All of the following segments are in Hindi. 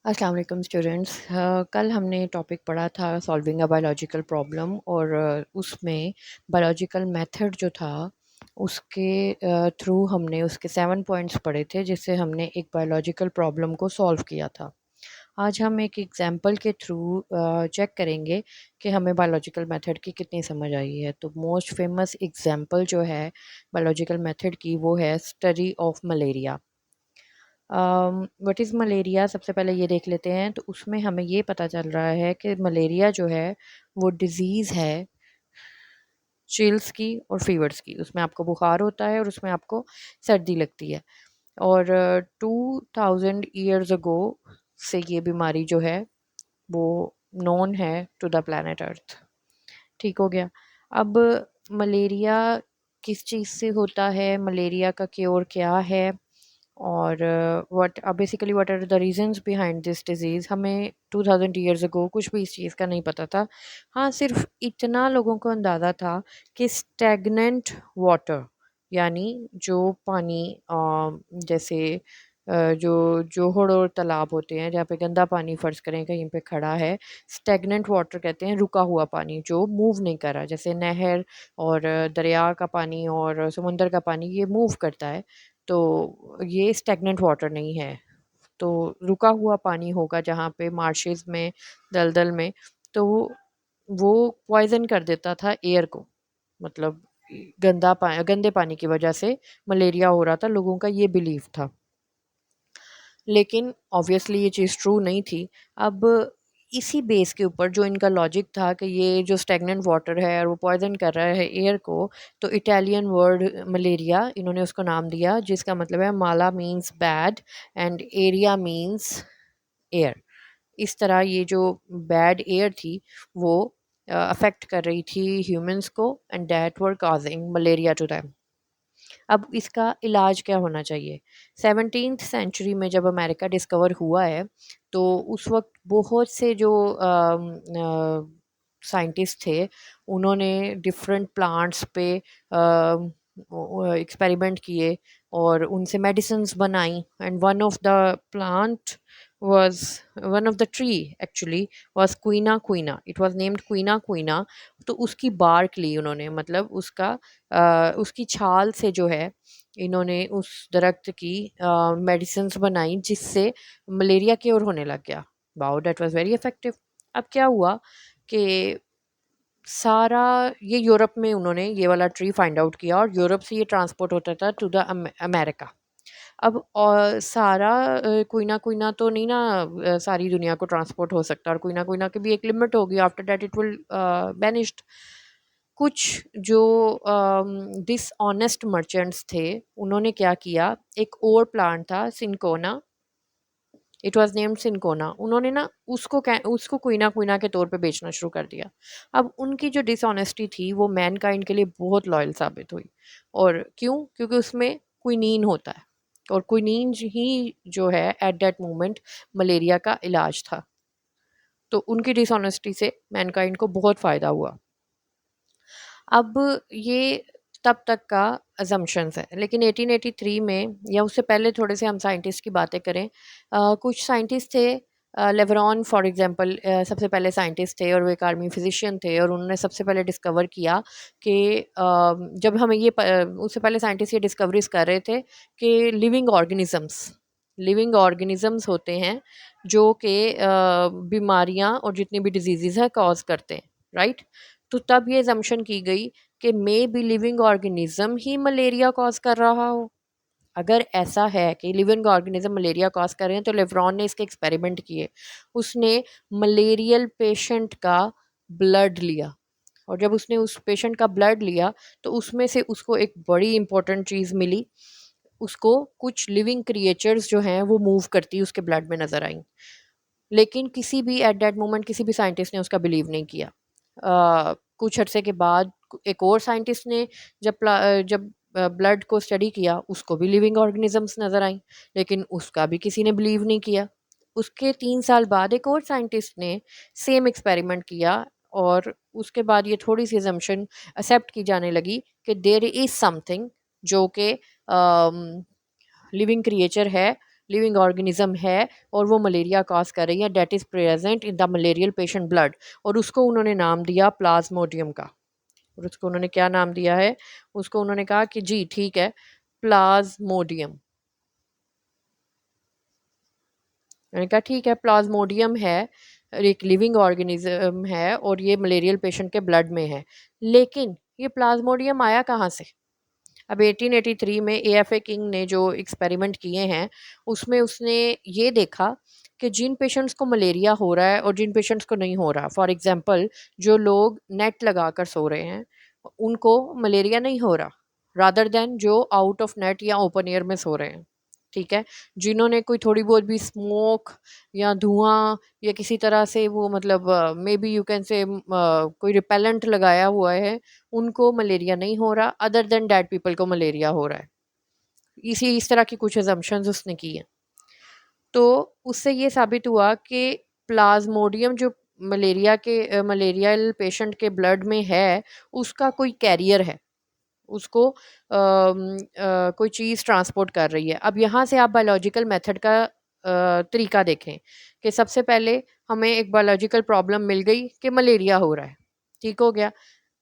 अस्सलाम वालेकुम स्टूडेंट्स। कल हमने टॉपिक पढ़ा था सॉल्विंग अ बायोलॉजिकल प्रॉब्लम और उसमें बायोलॉजिकल मेथड जो था उसके थ्रू हमने उसके 7 पॉइंट्स पढ़े थे जिससे हमने एक बायोलॉजिकल प्रॉब्लम को सॉल्व किया था। आज हम एक एग्जांपल के थ्रू चेक करेंगे कि हमें बायोलॉजिकल मेथड की कितनी समझ आई है। तो मोस्ट फेमस एग्जांपल जो है बायोलॉजिकल मेथड की वो है study of malaria. What is malaria, सबसे पहले ये देख लेते हैं। तो उसमें हमें ये पता चल रहा है कि मलेरिया जो है वो डिज़ीज़ है चिल्स की और फीवर्स की। उसमें आपको बुखार होता है और उसमें आपको सर्दी लगती है। और 2000 ईयर्स अगो से ये बीमारी जो है वो नोन है टू द प्लैनेट अर्थ। ठीक हो गया। अब मलेरिया किस चीज़ से होता है, मलेरिया का क्योर क्या है, और what basically what are the reasons behind this disease. हमें 2000 ईयर्स अगो कुछ भी इस चीज़ का नहीं पता था। हाँ, सिर्फ इतना लोगों को अंदाज़ा था कि स्टैगनेंट वाटर यानी जो पानी जैसे जो जोहड़ और तालाब होते हैं जहाँ पे गंदा पानी फ़र्ज़ करें कहीं पे खड़ा है, स्टैगनेंट वाटर कहते हैं रुका हुआ पानी जो मूव नहीं कर रहा। जैसे नहर और दरिया का पानी और समुंदर का पानी ये मूव करता है, तो ये स्टैग्नेंट वाटर नहीं है। तो रुका हुआ पानी होगा जहाँ पे मार्शेस में, दलदल में, तो वो पॉइज़न कर देता था एयर को। मतलब गंदे पानी की वजह से मलेरिया हो रहा था, लोगों का ये बिलीव था। लेकिन ऑब्वियसली ये चीज़ ट्रू नहीं थी। अब इसी बेस के ऊपर जो इनका लॉजिक था कि ये जो स्टैग्नेंट वाटर है और वो पॉइज़न कर रहा है एयर को, तो इटालियन वर्ड मलेरिया इन्होंने उसको नाम दिया जिसका मतलब है माला मीन्स बैड एंड एरिया मीन्स एयर। इस तरह ये जो बैड एयर थी वो अफेक्ट कर रही थी ह्यूमंस को and that were causing malaria to them. अब इसका इलाज क्या होना चाहिए? 17th सेंचुरी में जब अमेरिका डिस्कवर हुआ है, तो उस वक़्त बहुत से जो साइंटिस्ट थे, उन्होंने डिफरेंट प्लांट्स पे एक्सपेरिमेंट किए और उनसे मेडिसिन्स बनाई and was one of the tree actually was क्वीना क्वीना। इट वाज़ नेम्ड क्वीना क्वीना। तो उसकी बार्क ली उन्होंने, मतलब उसकी छाल से जो है इन्होंने उस दरख्त की मेडिसिन्स बनाई जिससे मलेरिया क्योर होने लग गया। Wow, that was very effective. अब क्या हुआ कि सारा ये यूरोप में उन्होंने ये वाला ट्री फाइंड आउट किया और यूरोप से ये ट्रांसपोर्ट होता था टू द अमेरिका। अब सारा कोई ना तो नहीं ना, सारी दुनिया को ट्रांसपोर्ट हो सकता, और कोई ना की भी एक लिमिट होगी। After that it will vanished. कुछ जो डिसऑनेस्ट मर्चेंट्स थे, उन्होंने क्या किया, एक और प्लांट था cinchona, it was named cinchona. उन्होंने ना उसको क्वीना क्वीना के तौर पे बेचना शुरू कर दिया। अब उनकी जो डिसऑनेस्टी थी वो मैनकाइंड के लिए बहुत लॉयल साबित हुई। और क्यों? क्योंकि उसमें क्विनीन होता है और क्विनीन ही जो है एट दैट मोमेंट मलेरिया का इलाज था। तो उनकी डिसऑनेस्टी से मैनकाइंड को बहुत फ़ायदा हुआ। अब ये तब तक का अजम्पशन्स है, लेकिन 1883 में या उससे पहले थोड़े से हम साइंटिस्ट की बातें करें। कुछ साइंटिस्ट थे, लेवरॉन फॉर एग्जांपल सबसे पहले साइंटिस्ट थे और वो एक आर्मी फिजिशियन थे, और उन्होंने सबसे पहले डिस्कवर किया कि जब हमें उससे पहले साइंटिस्ट ये डिस्कवरीज कर रहे थे कि लिविंग ऑर्गेनिजम्स होते हैं जो कि बीमारियां और जितनी भी डिजीज़ है कॉज करते हैं, राइट। तो तब ये जम्पशन की गई कि may be living organism he malaria cause कर रहा हो। अगर ऐसा है कि लिविंग ऑर्गेनिज्म मलेरिया कॉज कर रहे हैं, तो लेवरॉन ने इसके एक्सपेरिमेंट किए। उसने मलेरियल पेशेंट का ब्लड लिया, और जब उसने उस पेशेंट का ब्लड लिया तो उसमें से उसको एक बड़ी इंपॉर्टेंट चीज़ मिली। उसको कुछ लिविंग क्रिएचर्स जो हैं वो मूव करती उसके ब्लड में नज़र आई। लेकिन किसी भी एट दैट मोमेंट किसी भी साइंटिस्ट ने उसका बिलीव नहीं किया। कुछ अरसे के बाद एक और साइंटिस्ट ने जब ब्लड को स्टडी किया, उसको भी लिविंग ऑर्गेनिजम्स नज़र आई, लेकिन उसका भी किसी ने बिलीव नहीं किया। उसके 3 साल बाद एक और साइंटिस्ट ने सेम एक्सपेरिमेंट किया, और उसके बाद ये थोड़ी सी assumption एक्सेप्ट की जाने लगी कि देयर इज़ समथिंग जो कि लिविंग क्रिएचर है लिविंग ऑर्गेनिज्म है और वो मलेरिया कॉज कर रही है, that is present in the malarial patient blood, और उसको उन्होंने नाम दिया प्लाज्मोडियम का। और उसको उन्होंने क्या नाम दिया है, उसको उन्होंने कहा कि जी ठीक है, प्लाज्मोडियम। मैंने कहा ठीक है, प्लाज्मोडियम है, एक लिविंग ऑर्गेनिज्म है और ये मलेरियल पेशेंट के ब्लड में है। लेकिन ये प्लाज्मोडियम आया कहाँ से? अब 1883 में एएफए किंग ने जो एक्सपेरिमेंट किए हैं उसमें उसने ये देखा कि जिन पेशेंट्स को मलेरिया हो रहा है और जिन पेशेंट्स को नहीं हो रहा, फॉर एग्जांपल जो लोग नेट लगा कर सो रहे हैं उनको मलेरिया नहीं हो रहा, रादर देन जो आउट ऑफ नेट या ओपन एयर में सो रहे हैं। ठीक है, जिन्होंने कोई थोड़ी बहुत भी स्मोक या धुआं या किसी तरह से वो मतलब may be you can say कोई रिपेलेंट लगाया हुआ है, उनको मलेरिया नहीं हो रहा, अदर देन डेड पीपल को मलेरिया हो रहा है। इस तरह की कुछ एजम्पशंस उसने की हैं। तो उससे ये साबित हुआ कि प्लाज्मोडियम जो मलेरियल पेशेंट के ब्लड में है उसका कोई कैरियर है, उसको कोई चीज़ ट्रांसपोर्ट कर रही है। अब यहाँ से आप बायोलॉजिकल मेथड का तरीका देखें कि सबसे पहले हमें एक बायोलॉजिकल प्रॉब्लम मिल गई कि मलेरिया हो रहा है, ठीक हो गया।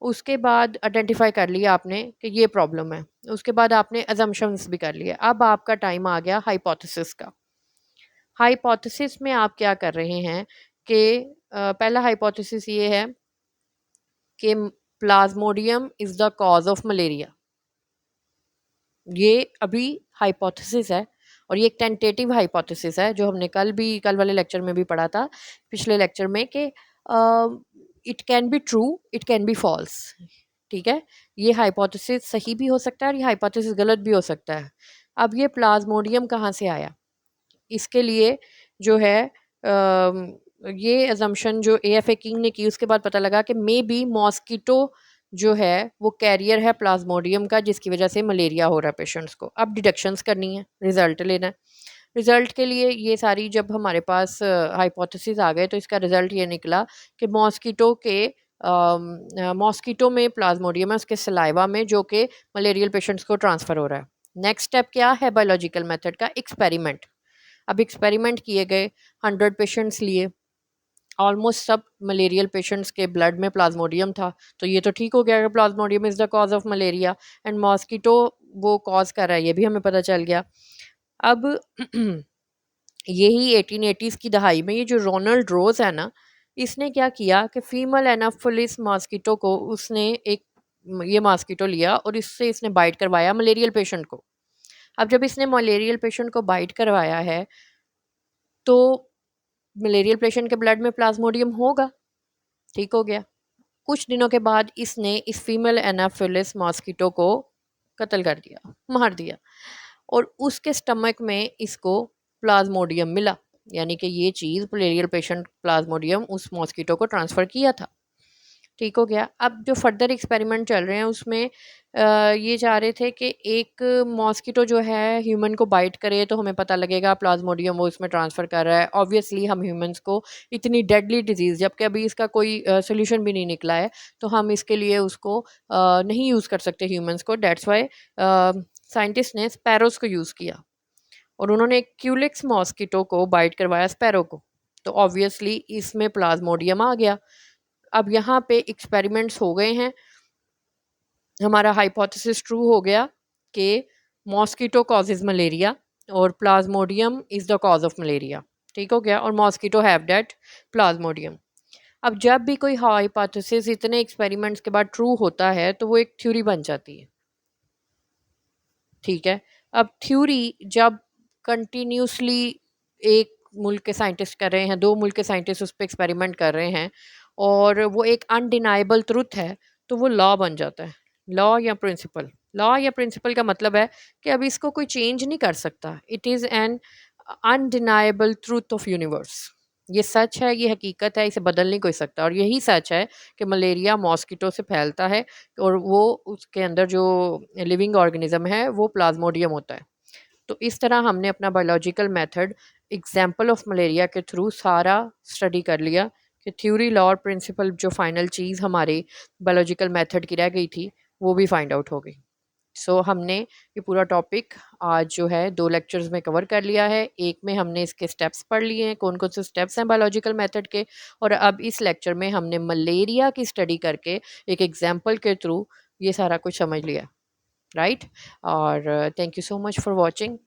उसके बाद आइडेंटिफाई कर लिया आपने कि ये प्रॉब्लम है, उसके बाद आपने अजम्पशंस भी कर लिए। अब आपका टाइम आ गया हाइपोथेसिस का। हाइपोथेसिस में आप क्या कर रहे हैं कि पहला हाइपोथेसिस ये है कि Plasmodium is the cause of malaria. ये अभी हाइपोथेसिस है और ये एक टेंटेटिव हाइपोथेसिस है जो हमने कल वाले लेक्चर में भी पढ़ा था, पिछले लेक्चर में, कि it can be true, it can be false. ठीक है, ये हाइपोथेसिस सही भी हो सकता है और ये हाइपोथेसिस गलत भी हो सकता है। अब ये प्लाज्मोडियम कहाँ से आया, इसके लिए जो है ये अजम्पशन जो एएफए किंग ने की उसके बाद पता लगा कि मे बी मॉस्किटो जो है वो कैरियर है प्लाज्मोडियम का, जिसकी वजह से मलेरिया हो रहा है पेशेंट्स को। अब डिडक्शंस करनी है, रिजल्ट लेना है। रिजल्ट के लिए ये सारी जब हमारे पास हाइपोथेसिस आ गए तो इसका रिजल्ट ये निकला कि मॉस्किटो में प्लाज्मोडियम है उसके सलाइवा में, जो कि मलेरियल पेशेंट्स को ट्रांसफ़र हो रहा है। नेक्स्ट स्टेप क्या है बायोलॉजिकल मेथड का? एक्सपेरिमेंट। अब एक्सपेरिमेंट किए गए, 100 पेशेंट्स लिए, ऑलमोस्ट सब मलेरियल पेशेंट्स के ब्लड में प्लाज्मोडियम था, तो ये तो ठीक हो गया कि Plasmodium is the cause of malaria and mosquito वो कॉज कर रहा है, ये भी हमें पता चल गया। अब यही 1880s की दहाई में ये जो रोनाल्ड रोज है ना, इसने क्या किया कि फीमेल एनाफिलिस मॉस्किटो को उसने एक ये मॉस्किटो लिया और इससे इसने बाइट करवाया मलेरियल पेशेंट को। अब जब इसने मलेरियल पेशेंट को बाइट करवाया है तो मलेरियल पेशेंट के ब्लड में प्लाज्मोडियम होगा, ठीक हो गया। कुछ दिनों के बाद इसने इस फीमेल एनाफिलिस मॉस्किटो को कत्ल कर दिया, मार दिया, और उसके स्टमक में इसको प्लाज्मोडियम मिला, यानी कि ये चीज़ मलेरियल पेशेंट प्लाज्मोडियम उस मॉस्किटो को ट्रांसफ़र किया था, ठीक हो गया। अब जो फर्दर एक्सपेरिमेंट चल रहे हैं उसमें ये चाह रहे थे कि एक मॉस्किटो जो है ह्यूमन को बाइट करे तो हमें पता लगेगा प्लाज्मोडियम वो इसमें ट्रांसफ़र कर रहा है। ऑब्वियसली हम ह्यूमंस को इतनी डेडली डिजीज़, जबकि अभी इसका कोई सोल्यूशन भी नहीं निकला है, तो हम इसके लिए उसको नहीं यूज़ कर सकते ह्यूमंस को। डेट्स वाई साइंटिस्ट ने स्पैरोज़ को यूज़ किया और उन्होंने एक क्यूलिक्स मॉस्किटो को बाइट करवाया स्पैरो को, तो ऑब्वियसली इसमें प्लाज्मोडियम आ गया। अब यहाँ पे एक्सपेरिमेंट्स हो गए हैं, हमारा हाइपोथेसिस ट्रू हो गया कि मॉस्किटो कॉजेज मलेरिया और Plasmodium is the cause of malaria, ठीक हो गया, और मॉस्किटो हैव दैट प्लाज्मोडियम। अब जब भी कोई हाइपोथेसिस इतने एक्सपेरिमेंट्स के बाद ट्रू होता है तो वो एक थ्योरी बन जाती है, ठीक है। अब थ्योरी जब कंटिन्यूसली एक मुल्क के साइंटिस्ट कर रहे हैं, दो मुल्क के साइंटिस्ट उस पर एक्सपेरिमेंट कर रहे हैं और वो एक अनडिनाइबल ट्रुथ है, तो वो लॉ बन जाता है, लॉ या प्रिंसिपल। लॉ या प्रिंसिपल का मतलब है कि अब इसको कोई चेंज नहीं कर सकता, it is an undeniable truth of universe. ये सच है, ये हकीकत है, इसे बदल नहीं कोई सकता। और यही सच है कि मलेरिया मॉस्किटो से फैलता है और वो उसके अंदर जो लिविंग ऑर्गेनिज्म है वो प्लाज्मोडियम होता है। तो इस तरह हमने अपना biological method example of malaria के थ्रू सारा स्टडी कर लिया कि थ्योरी, लॉ और प्रिंसिपल जो फाइनल चीज़ हमारे बायोलॉजिकल मेथड की रह गई थी वो भी फाइंड आउट हो गई। हमने ये पूरा टॉपिक आज जो है 2 लेक्चर्स में कवर कर लिया है। एक में हमने इसके स्टेप्स पढ़ लिए हैं, कौन-कौन से स्टेप्स हैं बायोलॉजिकल मेथड के, और अब इस लेक्चर में हमने मलेरिया की स्टडी करके एक एग्ज़ाम्पल के थ्रू ये सारा कुछ समझ लिया, राइट? और thank you so much for watching.